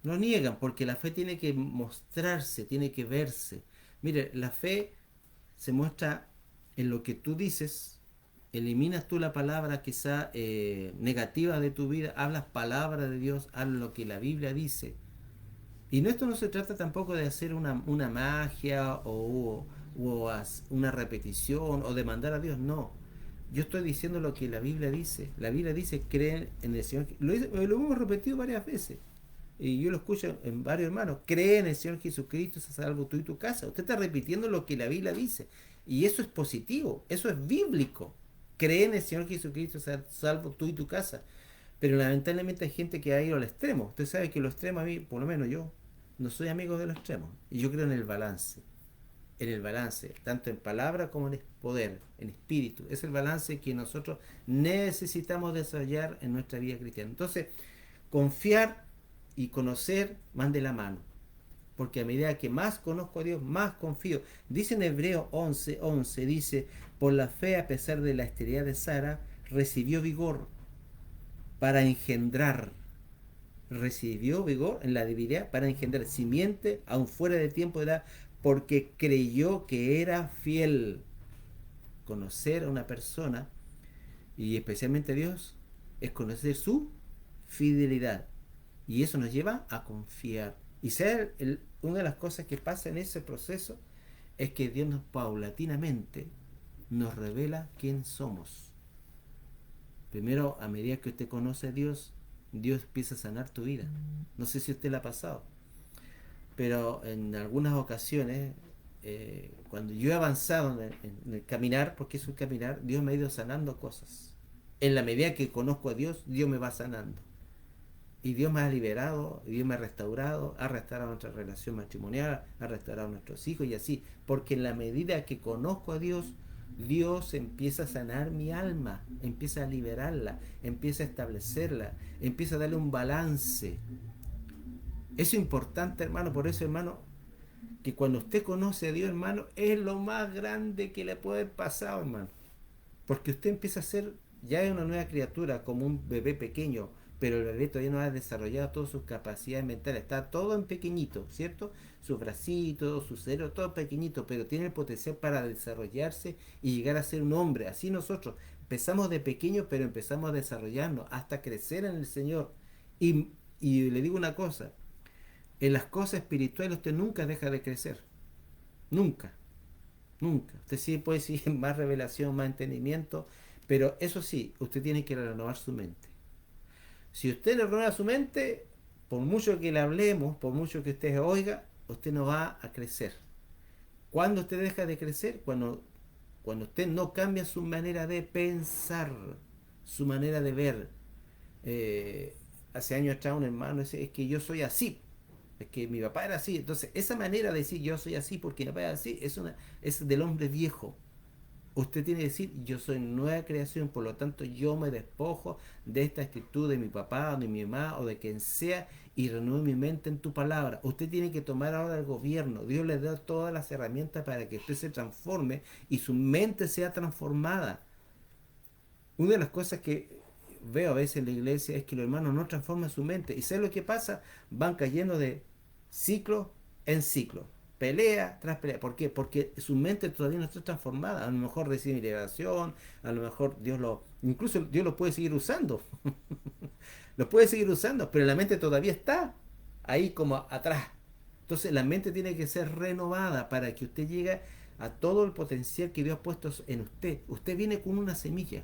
Lo niegan porque la fe tiene que mostrarse, tiene que verse. Mire, la fe se muestra en lo que tú dices. Eliminas tú la palabra quizá negativa de tu vida, hablas palabra de Dios, hablas lo que la Biblia dice. Y esto no se trata tampoco de hacer una magia o una repetición o de mandar a Dios, no. Yo estoy diciendo lo que la Biblia dice. La Biblia dice, creen en el Señor. Lo hemos repetido varias veces. Y yo lo escucho en varios hermanos. Cree en el Señor Jesucristo, se salvo tú y tu casa. Usted está repitiendo lo que la Biblia dice. Y eso es positivo, eso es bíblico. Cree en el Señor Jesucristo, salvo tú y tu casa. Pero lamentablemente hay gente que ha ido al extremo. Usted sabe que los extremos, a mí, por lo menos yo, no soy amigo de los extremos. Y yo creo en el balance. En el balance, tanto en palabra como en poder, en espíritu. Es el balance que nosotros necesitamos desarrollar en nuestra vida cristiana. Entonces, confiar y conocer van de la mano. Porque a medida que más conozco a Dios, más confío. Dice en Hebreos 11:11, dice, por la fe, a pesar de la esterilidad de Sara, recibió vigor para engendrar. Recibió vigor en la debilidad para engendrar simiente, aun fuera de tiempo de edad, porque creyó que era fiel. Conocer a una persona, y especialmente a Dios, es conocer su fidelidad. Y eso nos lleva a confiar. Y una de las cosas que pasa en ese proceso es que Dios paulatinamente nos revela quién somos. Primero, a medida que usted conoce a Dios, Dios empieza a sanar tu vida. No sé si a usted le ha pasado, pero en algunas ocasiones, cuando yo he avanzado en el caminar, porque es un caminar, Dios me ha ido sanando cosas. En la medida que conozco a Dios, Dios me va sanando. Y Dios me ha liberado, Dios me ha restaurado nuestra relación matrimonial, ha restaurado a nuestros hijos y así. Porque en la medida que conozco a Dios, Dios empieza a sanar mi alma, empieza a liberarla, empieza a establecerla, empieza a darle un balance. Eso es importante, hermano. Por eso, hermano, que cuando usted conoce a Dios, hermano, es lo más grande que le puede haber pasado, hermano. Porque usted empieza a ser, ya es una nueva criatura, como un bebé pequeño, pero el bebé todavía no ha desarrollado todas sus capacidades mentales, está todo en pequeñito, ¿cierto? Sus bracitos, su cerebro, todo pequeñito, pero tiene el potencial para desarrollarse y llegar a ser un hombre. Así nosotros empezamos de pequeños, pero empezamos a desarrollarnos hasta crecer en el Señor. Y le digo una cosa, en las cosas espirituales usted nunca deja de crecer, nunca. Nunca. Usted sí puede decir más revelación, más entendimiento, pero eso sí, usted tiene que renovar su mente. Si usted no renueva su mente, por mucho que le hablemos, por mucho que usted oiga, usted no va a crecer. ¿Cuándo usted deja de crecer? Cuando usted no cambia su manera de pensar, su manera de ver. Hace años atrás un hermano dice, es que yo soy así. Es que mi papá era así. Entonces, esa manera de decir yo soy así porque mi papá era así es del hombre viejo. Usted tiene que decir yo soy nueva creación, por lo tanto yo me despojo de esta actitud de mi papá o de mi mamá o de quien sea y renuevo mi mente en tu palabra. Usted tiene que tomar ahora el gobierno. Dios le da todas las herramientas para que usted se transforme y su mente sea transformada. Una de las cosas que veo a veces en la iglesia es que los hermanos no transforman su mente. ¿Y saben lo que pasa? Van cayendo de ciclo en ciclo. Pelea tras pelea. ¿Por qué? Porque su mente todavía no está transformada. A lo mejor recibe liberación, a lo mejor incluso Dios lo puede seguir usando. Lo puede seguir usando, pero la mente todavía está ahí como atrás. Entonces la mente tiene que ser renovada para que usted llegue a todo el potencial que Dios ha puesto en usted. Usted viene con una semilla.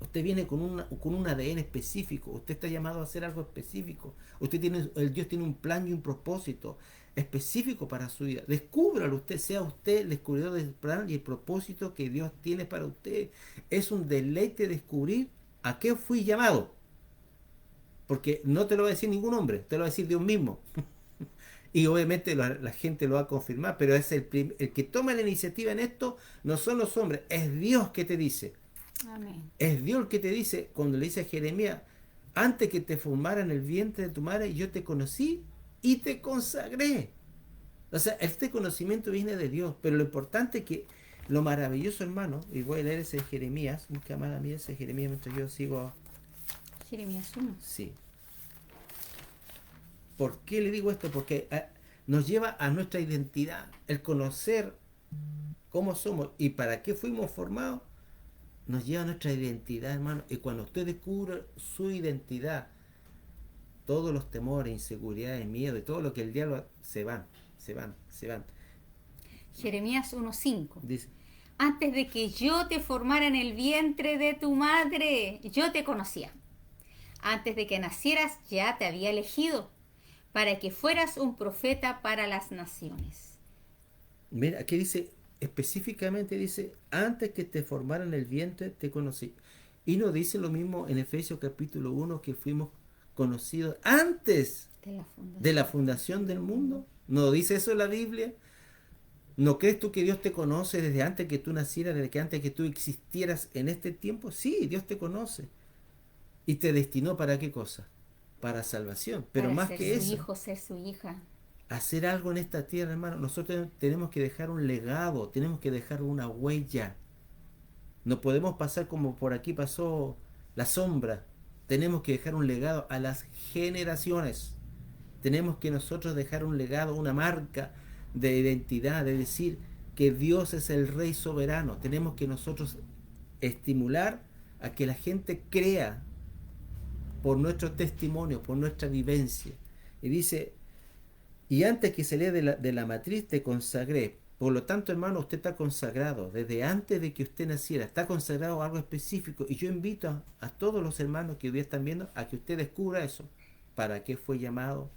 Usted viene con un ADN específico. Usted está llamado a hacer algo específico. Dios tiene un plan y un propósito específico para su vida. Descúbralo usted, sea usted el descubridor del plan y el propósito que Dios tiene para usted. Es un deleite descubrir a qué fui llamado. Porque no te lo va a decir ningún hombre, te lo va a decir Dios mismo. Y obviamente la gente lo va a confirmar, pero es el que toma la iniciativa en esto, no son los hombres, es Dios que te dice. Amén. Es Dios el que te dice, cuando le dice a Jeremías, antes que te formara en el vientre de tu madre, yo te conocí y te consagré. O sea, este conocimiento viene de Dios, pero lo importante es que, lo maravilloso, hermano, y voy a leer ese Jeremías, busca más a mí ese Jeremías mientras yo sigo. Jeremías 1. Sí. ¿Por qué le digo esto? Porque nos lleva a nuestra identidad, el conocer cómo somos y para qué fuimos formados. Nos lleva a nuestra identidad, hermano. Y cuando usted descubre su identidad, todos los temores, inseguridades, miedo y todo lo que el diablo se van. Jeremías 1:5. Dice, Antes de que yo te formara en el vientre de tu madre, yo te conocía. Antes de que nacieras, ya te había elegido para que fueras un profeta para las naciones. mira, aquí dice, específicamente dice, antes que te formara en el vientre, te conocí. Y nos dice lo mismo en Efesios capítulo 1, que fuimos conocidos antes de la fundación del mundo. ¿No dice eso la Biblia? ¿No crees tú que Dios te conoce desde antes que tú nacieras, desde que antes que tú existieras en este tiempo? Sí, Dios te conoce. ¿Y te destinó para qué cosa? Para salvación. Pero Para más ser que su eso, hijo, ser su hija. hacer algo en esta tierra, hermano. Nosotros tenemos que dejar un legado, tenemos que dejar una huella. No podemos pasar como por aquí pasó la sombra. Tenemos que dejar un legado a las generaciones. Tenemos que nosotros dejar un legado, una marca de identidad, de decir que Dios es el Rey soberano. Tenemos que nosotros estimular a que la gente crea por nuestro testimonio, por nuestra vivencia. Y dice, y antes que saliera de la matriz te consagré. Por lo tanto, hermano, usted está consagrado. Desde antes de que usted naciera, está consagrado a algo específico. Y yo invito a todos los hermanos que hoy día están viendo a que usted descubra eso. ¿Para qué fue llamado?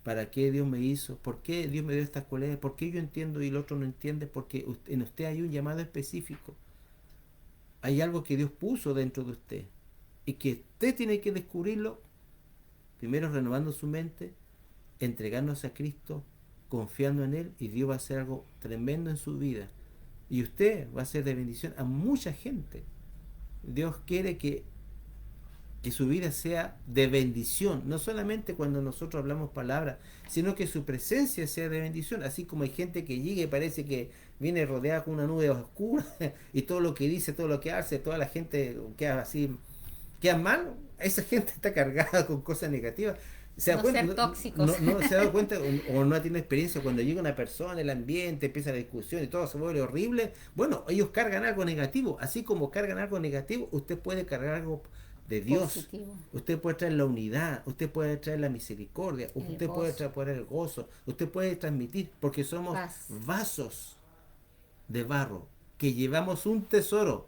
¿Para qué Dios me hizo? ¿Por qué Dios me dio estas cualidades? ¿Por qué yo entiendo y el otro no entiende? Porque en usted hay un llamado específico. Hay algo que Dios puso dentro de usted. Y que usted tiene que descubrirlo, primero renovando su mente, entregándose a Cristo, confiando en Él, y Dios va a hacer algo tremendo en su vida. Y usted va a ser de bendición a mucha gente. Dios quiere que que su vida sea de bendición, no solamente cuando nosotros hablamos palabras, sino que su presencia sea de bendición, así como hay gente que llega y parece que viene rodeada con una nube oscura y todo lo que dice, todo lo que hace, toda la gente queda así, queda mal, esa gente está cargada con cosas negativas. Se da No cuenta, ser tóxicos. no se ha dado cuenta o no tiene experiencia cuando llega una persona, el ambiente, empieza la discusión y todo se vuelve horrible. Bueno, ellos cargan algo negativo, así como cargan algo negativo, usted puede cargar algo de Dios. Positivo. Usted puede traer la unidad, usted puede traer la misericordia, usted puede traer el gozo, usted puede transmitir, porque somos vasos de barro que llevamos un tesoro.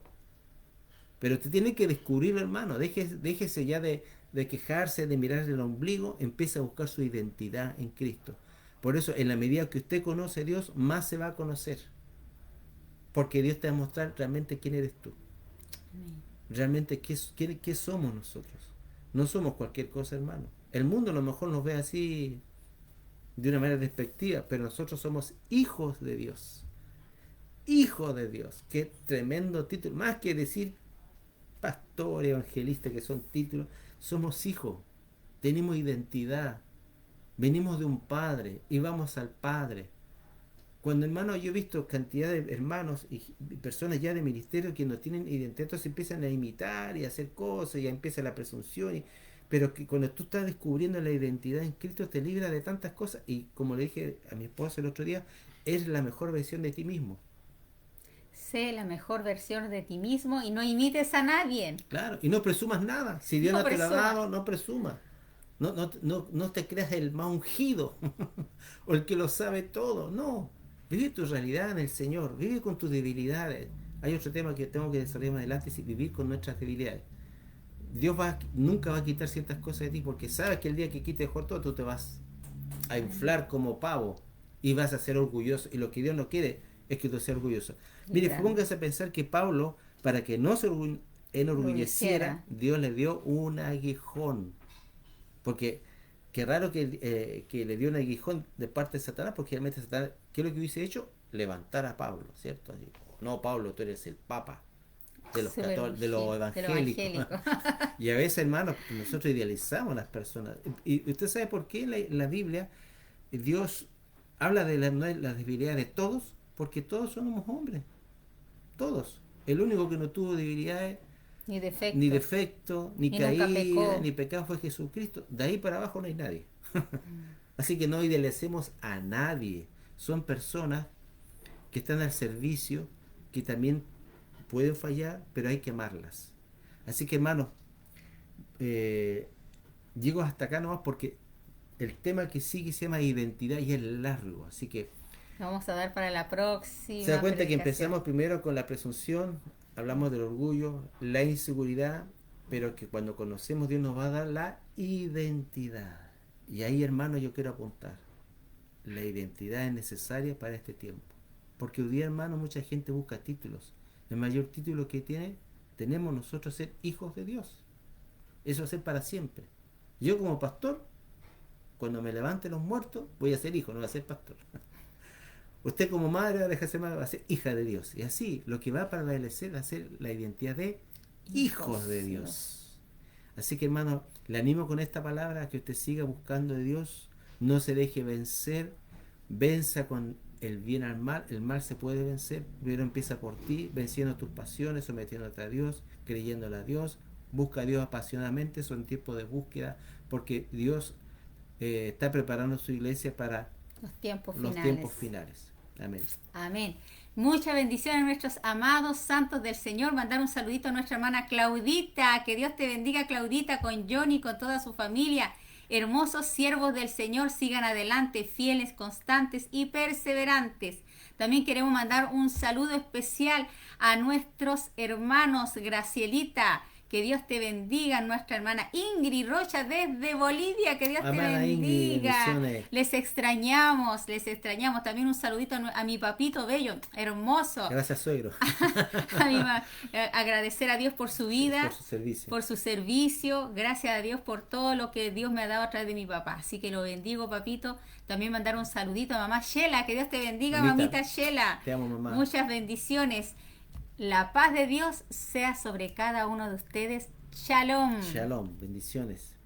Pero usted tiene que descubrirlo, hermano. Déjese ya de quejarse, de mirar el ombligo, empieza a buscar su identidad en Cristo. Por eso, en la medida que usted conoce a Dios, más se va a conocer. Porque Dios te va a mostrar realmente quién eres tú. Amén. Realmente qué somos nosotros. No somos cualquier cosa, hermano. El mundo a lo mejor nos ve así de una manera despectiva, pero nosotros somos hijos de Dios. Hijos de Dios. Qué tremendo título. Más que decir pastor, evangelista, que son títulos, somos hijos. Tenemos identidad. Venimos de un padre y vamos al Padre. Cuando, hermano, yo he visto cantidad de hermanos y personas ya de ministerio que no tienen identidad, entonces empiezan a imitar y a hacer cosas, y ya empieza la presunción. Pero que cuando tú estás descubriendo la identidad en Cristo, te libra de tantas cosas. Y como le dije a mi esposa el otro día, es la mejor versión de ti mismo. Sé la mejor versión de ti mismo y no imites a nadie. Claro, y no presumas nada. Si Dios no te lo ha dado, no presumas. No te creas el más ungido o el que lo sabe todo. No. Vive tu realidad en el Señor. Vive con tus debilidades. Hay otro tema que tengo que desarrollar más adelante: es vivir con nuestras debilidades. Dios nunca va a quitar ciertas cosas de ti, porque sabes que el día que quite mejor todo, tú te vas a inflar como pavo y vas a ser orgulloso. Y lo que Dios no quiere es que tú seas orgulloso. Mire, póngase a pensar que Pablo, para que no se enorgulleciera, Dios le dio un aguijón. Porque qué raro que le dio un aguijón de parte de Satanás, porque realmente Satanás, ¿qué es lo que hubiese hecho? Levantar a Pablo, ¿cierto? No, Pablo, tú eres el papa de los evangélicos. Y a veces, hermanos, nosotros idealizamos a las personas. Y usted sabe por qué en la Biblia Dios habla de las debilidades de todos, porque todos somos hombres. Todos. El único que no tuvo debilidades, ni defecto, ni caída, ni pecado fue Jesucristo. De ahí para abajo no hay nadie. Así que no idealicemos a nadie. Son personas que están al servicio, que también pueden fallar, pero hay que amarlas. Así que, hermanos, llego hasta acá nomás porque el tema que sigue se llama identidad y es largo. Así que vamos a dar para la próxima. Se da cuenta que empezamos primero con la presunción, hablamos del orgullo, la inseguridad, pero que cuando conocemos a Dios nos va a dar la identidad. Y ahí, hermano, yo quiero apuntar. La identidad es necesaria para este tiempo. Porque hoy día, hermano, mucha gente busca títulos. El mayor título que tenemos nosotros es ser hijos de Dios. Eso va a ser para siempre. Yo como pastor, cuando me levante los muertos, voy a ser hijo, no voy a ser pastor. Usted como madre va a dejarse madre, va a ser hija de Dios. Y así, lo que va para la LC va a ser la identidad de hijos de Dios. Así que, hermano, le animo con esta palabra a que usted siga buscando de Dios. No se deje vencer. Venza con el bien al mal. El mal se puede vencer. Primero empieza por ti, venciendo tus pasiones, sometiéndote a Dios, creyéndole a Dios. Busca a Dios apasionadamente. Son tiempos de búsqueda, porque Dios está preparando su iglesia para los tiempos finales. Amén. Amén. Muchas bendiciones a nuestros amados santos del Señor. Mandar un saludito a nuestra hermana Claudita. Que Dios te bendiga, Claudita, con Johnny, con toda su familia. Hermosos siervos del Señor, sigan adelante, fieles, constantes y perseverantes. También queremos mandar un saludo especial a nuestros hermanos Gracielita. Que Dios te bendiga, nuestra hermana Ingrid Rocha desde Bolivia, que Dios te bendiga. Ingrid, les extrañamos. También un saludito a mi papito bello, hermoso. Gracias, suegro. Agradecer a Dios por su vida, por su servicio. Gracias a Dios por todo lo que Dios me ha dado a través de mi papá. Así que lo bendigo, papito. También mandar un saludito a mamá Shela, que Dios te bendiga, mamita Shela. Te amo, mamá. Muchas bendiciones. La paz de Dios sea sobre cada uno de ustedes. Shalom. Shalom, bendiciones.